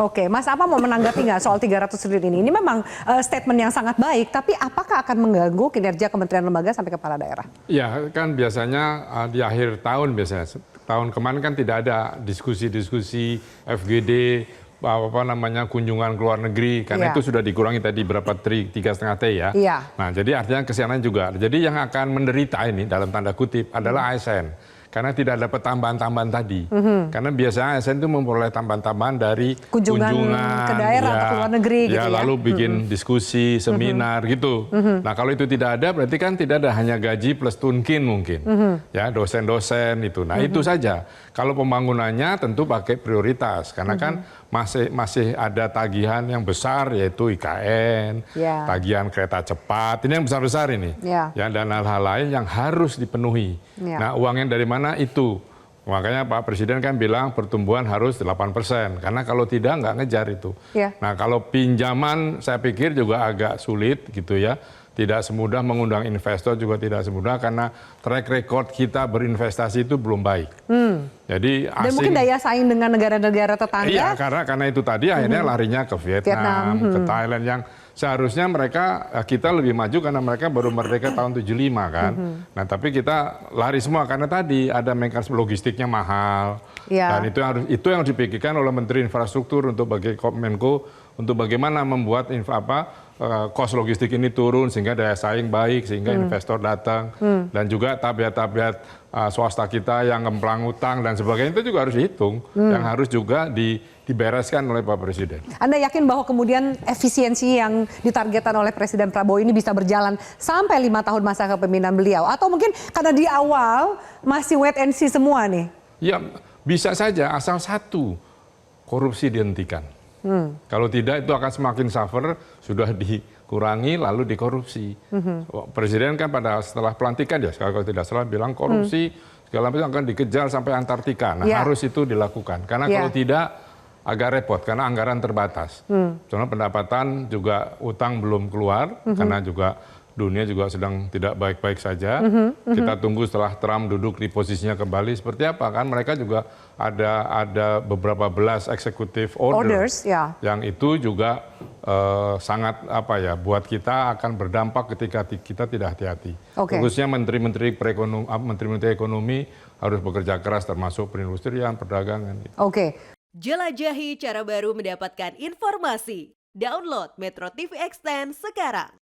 Oke, Mas apa mau menanggapi nggak soal 300 triliun ini? Ini memang statement yang sangat baik, tapi apakah akan mengganggu kinerja kementerian lembaga sampai kepala daerah? Ya, kan biasanya di akhir tahun biasanya. Tahun kemarin kan tidak ada diskusi-diskusi FGD, apa namanya kunjungan ke luar negeri, karena itu sudah dikurangi tadi berapa 3,5 T ya. Nah, jadi artinya kesianan juga. Jadi yang akan menderita ini dalam tanda kutip adalah ASN. Karena tidak dapat tambahan-tambahan tadi. Karena biasanya ASN itu memperoleh tambahan-tambahan dari kunjungan ke daerah atau ke luar negeri gitu ya. Lalu bikin diskusi, seminar gitu. Nah, kalau itu tidak ada berarti kan tidak ada hanya gaji plus tunkin mungkin. Ya, dosen-dosen itu. Nah, itu saja. Kalau pembangunannya tentu pakai prioritas karena kan masih ada tagihan yang besar yaitu IKN, tagihan kereta cepat. Ini yang besar-besar ini. Ya, dan hal-hal lain yang harus dipenuhi. Nah, uangnya dari mana itu? Makanya Pak Presiden kan bilang pertumbuhan harus 8%, karena kalau tidak nggak ngejar itu. Nah, kalau pinjaman saya pikir juga agak sulit gitu ya. Tidak semudah mengundang investor, juga tidak semudah karena track record kita berinvestasi itu belum baik. Jadi asing, dan mungkin daya saing dengan negara-negara tetangga. Iya, karena itu tadi akhirnya larinya ke Vietnam, ke Thailand yang seharusnya kita lebih maju karena mereka baru merdeka tahun 75 kan. Nah, tapi kita lari semua karena tadi ada mekanisme logistiknya mahal. Dan itu yang harus dipikirkan oleh Menteri Infrastruktur untuk Menko untuk bagaimana membuat kos logistik ini turun sehingga daya saing baik, sehingga investor datang. Dan juga tabiat-tabiat swasta kita yang ngemplang utang dan sebagainya itu juga harus dihitung. Yang harus juga dibereskan oleh Pak Presiden. Anda yakin bahwa kemudian efisiensi yang ditargetkan oleh Presiden Prabowo ini bisa berjalan sampai 5 tahun masa kepemimpinan beliau? Atau mungkin karena di awal masih wait and see semua nih? Ya, bisa saja asal satu, korupsi dihentikan. Kalau tidak itu akan semakin suffer, sudah dikurangi lalu dikorupsi. Presiden kan setelah pelantikan ya, kalau tidak salah bilang korupsi segala macam akan dikejar sampai Antartika. Nah, harus itu dilakukan. Karena kalau tidak agak repot karena anggaran terbatas. Soalnya pendapatan juga utang belum keluar karena juga dunia juga sedang tidak baik-baik saja. Kita tunggu setelah Trump duduk di posisinya kembali seperti apa kan. Mereka juga ada beberapa belas executive orders yang itu juga sangat buat kita akan berdampak ketika kita tidak hati-hati. Khususnya menteri-menteri ekonomi harus bekerja keras termasuk perindustrian, perdagangan. Jelajahi cara baru mendapatkan informasi. Download Metro TV Extend sekarang.